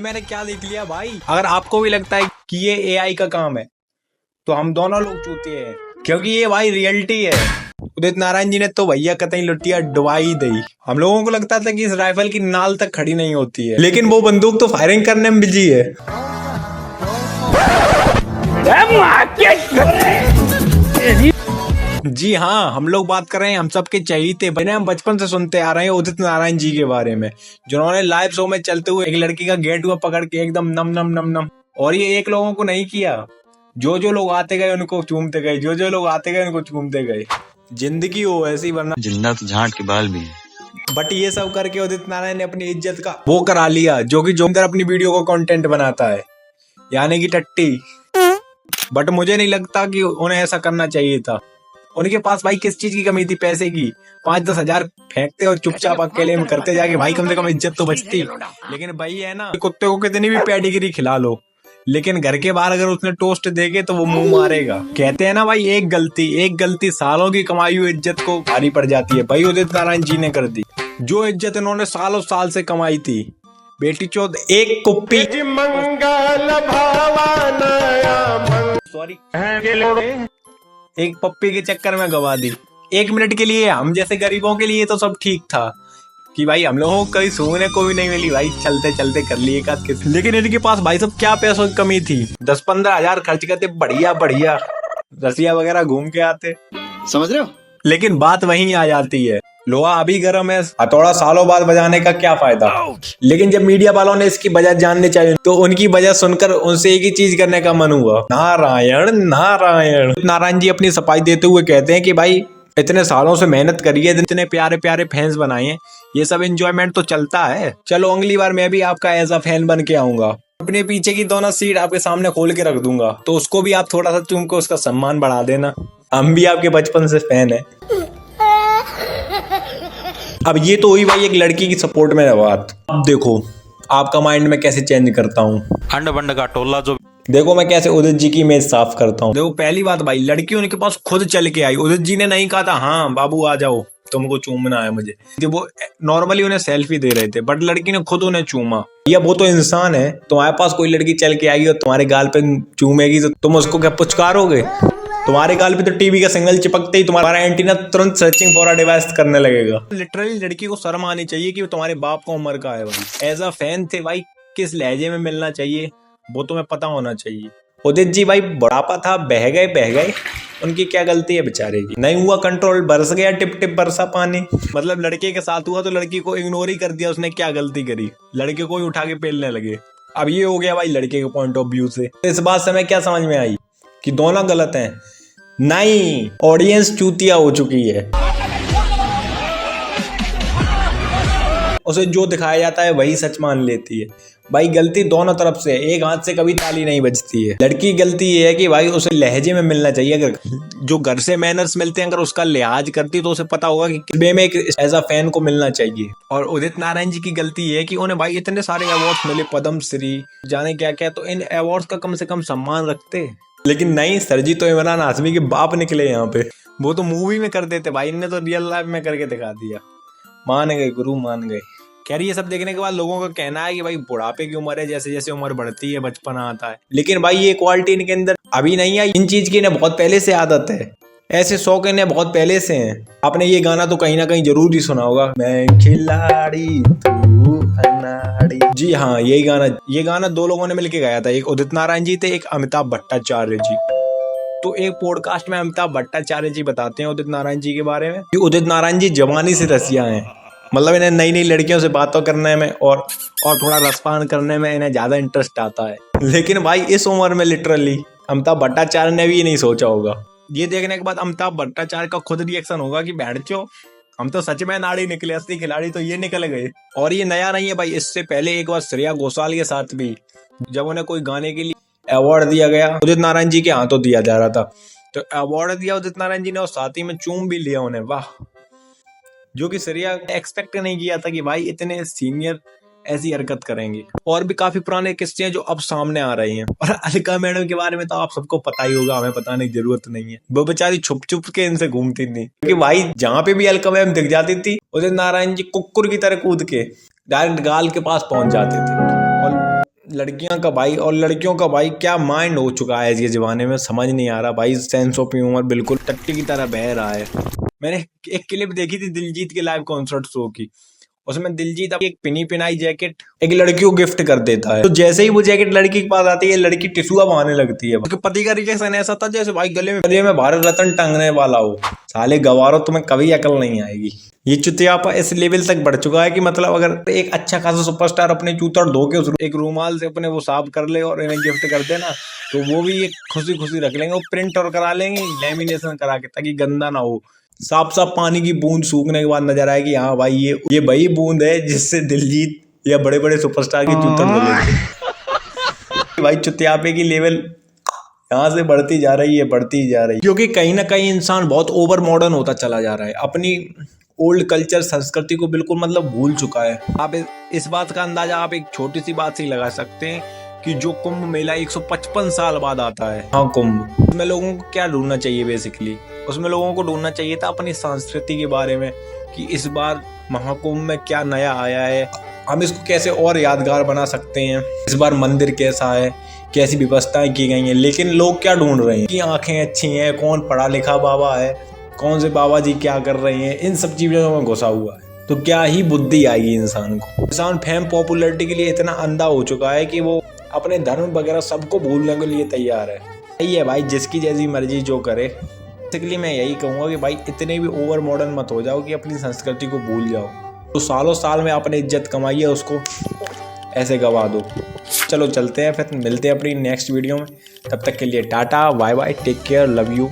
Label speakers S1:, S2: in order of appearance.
S1: मैंने क्या देख लिया भाई। अगर आपको भी लगता है कि ये एआई का काम है तो हम दोनों लोग चूतिए हैं, क्योंकि ये भाई रियलिटी है। उदित नारायण जी ने तो भैया कतई लुटिया डुबाई दी। हम लोगों को लगता था कि इस राइफल की नाल तक खड़ी नहीं होती है, लेकिन वो बंदूक तो फायरिंग करने में बिजी है। जी हाँ, हम लोग बात कर रहे हैं हम सबके चहेते, हम बचपन से सुनते आ रहे हैं उदित नारायण जी के बारे में, जिन्होंने लाइव शो में चलते हुए एक लड़की का गेट हुआ पकड़ के एकदम नम नम नम नम, और ये एक लोगों को नहीं किया, जो जो लोग आते गए उनको चूमते गए, जो जो लोग आते गए उनको चूमते गए। जिंदगी हो ऐसी, वरना
S2: जिंदा तो झांट के बाल भी है।
S1: बट ये सब करके उदित नारायण ने अपनी इज्जत का वो करा लिया, जो कि जोमदार अपनी वीडियो को कंटेंट बनाता है, यानी कि टट्टी। बट मुझे नहीं लगता कि उन्हें ऐसा करना चाहिए था। उनके पास भाई किस चीज की कमी थी? पैसे की। 5-10 हजार फेंकते और चुपचाप अकेले में करते जाके, भाई कम से कम इज्जत तो बचती। लेकिन भाई है ना, कुत्ते को कितनी भी पेडिग्री खिला लो, लेकिन घर के बाहर अगर उसने टोस्ट देके तो वो मुंह मारेगा। कहते हैं ना भाई, एक गलती सालों की कमाई हुई इज्जत को भारी पड़ जाती है। भाई उदित नारायण जी ने कर दी जो इज्जत इन्होंने सालों साल से कमाई थी। बेटी चौथ एक कुप्पी सॉरी एक पप्पी के चक्कर में गवा दी। 1 मिनट के लिए हम जैसे गरीबों के लिए तो सब ठीक था कि भाई हम लोगों को कहीं सूंघने को भी नहीं मिली, भाई चलते चलते कर लिए एक आध किस। लेकिन इनके पास भाई सब क्या पैसों की कमी थी? 10-15 हजार खर्च करते, बढ़िया बढ़िया रसिया वगैरह घूम के आते,
S2: समझ रहे हो?
S1: लेकिन बात वहीं आ जाती है, लोहा अभी गर्म है, हथौड़ा सालों बाद बजाने का क्या फायदा। लेकिन जब मीडिया वालों ने इसकी वजह जाननी चाहिए तो उनकी वजह सुनकर उनसे एक ही चीज करने का मन हुआ, नारायण नारायण। नारायण जी अपनी सफाई देते हुए कहते हैं कि भाई इतने सालों से मेहनत करी है, इतने प्यारे प्यारे फैंस बनाए हैं, ये सब एंजॉयमेंट तो चलता है। चलो अगली बार मैं भी आपका ऐसा फैन बन के आऊंगा, अपने पीछे की दोनों सीट आपके सामने खोल के रख दूंगा, तो उसको भी आप थोड़ा सा चूम के उसका सम्मान बढ़ा देना। हम भी आपके बचपन से फैन है। अब ये तो हुई भाई एक लड़की की सपोर्ट में बात। अब देखो आपका माइंड में कैसे चेंज करता हूँ,
S2: अंड बंड का टोला जो
S1: देखो मैं कैसे उदित जी की इमेज साफ करता हूँ। देखो पहली बात भाई, लड़की उनके पास खुद चल के आई, उदित जी ने नहीं कहा था हाँ बाबू आ जाओ तुमको चूमना है मुझे। वो नॉर्मली उन्हें सेल्फी दे रहे थे, बट लड़की ने खुद उन्हें चूमा। या वो तो इंसान है, तुम्हारे पास कोई लड़की चल के आई और तुम्हारे गाल पे चूमेगी तो तुम उसको क्या पुचकारोगे? तुम्हारे गाल पे तो टीवी का सिग्नल चिपकते ही तुम्हारा एंटीना तुरंत सर्चिंग फॉर अ डिवाइस करने लगेगा। लिटरली लड़की को शर्म आनी चाहिए कि तुम्हारे बाप को उम्र का है भाई। एज अ फैन थे भाई, किस लहजे में मिलना चाहिए वो तुम्हें पता होना चाहिए। उदित जी भाई बुढ़ापा था, बह गए, उनकी क्या गलती है बेचारे की? नहीं हुआ कंट्रोल, बरस गया टिप टिप बरसा पानी। मतलब लड़के के साथ हुआ तो लड़की को इग्नोर ही कर दिया, उसने क्या गलती करी? लड़के को ही उठा के पेलने लगे। अब ये हो गया भाई लड़के के पॉइंट ऑफ व्यू से। इस बात से हमें क्या समझ में आई कि दोनों गलत हैं? नहीं, ऑडियंस चूतिया हो चुकी है, उसे जो दिखाया जाता है वही सच मान लेती है। भाई गलती दोनों तरफ से, एक हाथ से कभी ताली नहीं बजती है। लड़की गलती ये है कि भाई उसे लहजे में मिलना चाहिए, अगर जो घर से मैनर्स मिलते हैं अगर उसका लिहाज करती तो उसे पता होगा कि किस वे में एक ऐसा फैन को मिलना चाहिए। और उदित नारायण जी की गलती ये है कि उन्हें भाई इतने सारे अवार्ड्स मिले, पद्म श्री जाने क्या क्या, तो इन अवार्ड्स का कम से कम सम्मान रखते। लेकिन नहीं, सर जी तो इमरान हाशमी के बाप निकले यहाँ पे। वो तो मूवी में कर देते भाई, इनने तो रियल लाइफ में करके दिखा दिया। मान गए गुरु, मान गए। खैर ये सब देखने के बाद लोगों का कहना है कि भाई बुढ़ापे की उम्र है, जैसे जैसे उम्र बढ़ती है बचपन आता है। लेकिन भाई ये क्वालिटी इनके अंदर अभी नहीं आई, इन चीज की इन्हें बहुत पहले से आदत है, ऐसे शौक इन्हें बहुत पहले से हैं। आपने ये गाना तो कहीं ना कहीं जरूर ही सुना होगा, मैं खिलाड़ी तू अनाड़ी। जी हाँ, ये गाना 2 लोगों ने मिलकर गाया था, एक उदित नारायण जी थे, एक अमिताभ भट्टाचार्य जी। तो एक पॉडकास्ट में अमिताभ भट्टाचार्य जी बताते हैं उदित नारायण जी के बारे में कि उदित नारायण जी जवानी से रसिया हैं, मतलब इन्हें नई नई लड़कियों से बातों करने में और थोड़ा रसपान करने में इन्हें ज्यादा इंटरेस्ट आता है। लेकिन भाई इस उम्र में लिटरली अमिताभ भट्टाचार्य ने भी ये नहीं सोचा होगा। ये देखने के बाद अमिताभ भट्टाचार्य का खुद रिएक्शन होगा कि बैठो हम तो सच में नाड़ी निकले, असली खिलाड़ी तो ये निकल गए। और ये नया नहीं है भाई, इससे पहले एक बार श्रेया घोषाल के साथ भी जब उन्हें कोई गाने के लिए अवार्ड दिया गया, उदित नारायण जी के हाथों दिया जा रहा था, तो अवार्ड दिया उदित नारायण जी ने और साथ ही में चूम भी लिया उन्हें। वाह, जो कि श्रेया एक्सपेक्ट नहीं किया था कि भाई इतने सीनियर ऐसी हरकत करेंगे। और भी काफी पुराने किस्से हैं जो अब सामने आ रहे हैं। और अलका मैडम के बारे में तो आप सबको पता ही होगा, हमें बताने की जरूरत नहीं है। वो बेचारी छुप छुप के इनसे घूमती थी, क्योंकि भाई जहां पे भी अलका मैडम दिख जाती थी उदित नारायण जी कुक्कुर की तरह कूद के डायरेक्ट गाल के पास पहुंच जाते थे और लड़कियां का भाई और लड़कियों का भाई क्या माइंड हो चुका है आज के ज़माने में, समझ नहीं आ रहा भाई। सेंस ऑफ ह्यूमर बिल्कुल टट्टी की तरह बह रहा है। मैंने एक क्लिप देखी थी दिलजीत के लाइव कॉन्सर्ट शो की, उसमें दिलजीत अपनी एक पिनी पिनाई जैकेट एक लड़की को गिफ्ट कर देता है। तो जैसे ही वो जैकेट लड़की के पास आती है, लड़की टिशुआ बहाने लगती है। उसके पति का रिएक्शन ऐसा था जैसे भाई गले में भारत रत्न टांगने वाला हो। साले गवारो, तुम्हें कभी अकल नहीं आएगी। ये चुतियापा इस लेवल तक बढ़ चुका है कि मतलब अगर एक अच्छा खासा सुपरस्टार अपने चूतड़ धो के उस एक रूमाल से अपने वो साफ कर ले और इन्हें गिफ्ट कर दे ना, तो वो भी एक खुशी खुशी रख लेंगे। वो प्रिंट और करा लेंगे लेमिनेशन करा के, ताकि गंदा ना हो। साफ साफ पानी की बूंद सूखने के बाद नजर आए कि हाँ भाई ये वही बूंद है जिससे दिलजीत या बड़े बड़े सुपरस्टार की चूतड़ धुले। भाई चुतियापे की लेवल यहाँ से बढ़ती जा रही है, बढ़ती जा रही है, क्योंकि कहीं ना कहीं इंसान बहुत ओवर मॉडर्न होता चला जा रहा है। अपनी ओल्ड कल्चर संस्कृति को बिल्कुल मतलब भूल चुका है। आप इस बात का अंदाजा आप एक छोटी सी बात से ही लगा सकते हैं कि जो कुंभ मेला 155 साल बाद आता है, हाँ कुंभ, उसमें लोगों को क्या ढूंढना चाहिए? बेसिकली उसमें लोगों को ढूंढना चाहिए था अपनी संस्कृति के बारे में, कि इस बार महाकुंभ में क्या नया आया है, हम इसको कैसे और यादगार बना सकते हैं, इस बार मंदिर कैसा है, कैसी व्यवस्थाएं की गई हैं। लेकिन लोग क्या ढूंढ रहे हैं कि आंखें अच्छी हैं, कौन पढ़ा लिखा बाबा है, कौन से बाबा जी क्या कर रहे हैं, इन सब चीज़ों में घुसा हुआ है। तो क्या ही बुद्धि आएगी इंसान को। इंसान फेम पॉपुलैरिटी के लिए इतना अंधा हो चुका है कि वो अपने धर्म वगैरह सबको भूलने के लिए तैयार है। यही है भाई, जिसकी जैसी मर्जी जो करे। बेसिकली मैं यही कहूँगा कि भाई इतने भी ओवर मॉडर्न मत हो जाओ कि अपनी संस्कृति को भूल जाओ। तो सालों साल में आपने इज्जत कमाई है, उसको ऐसे गवा दो। चलो चलते हैं, फिर मिलते हैं अपनी नेक्स्ट वीडियो में। तब तक के लिए tata bye bye, take care, love you.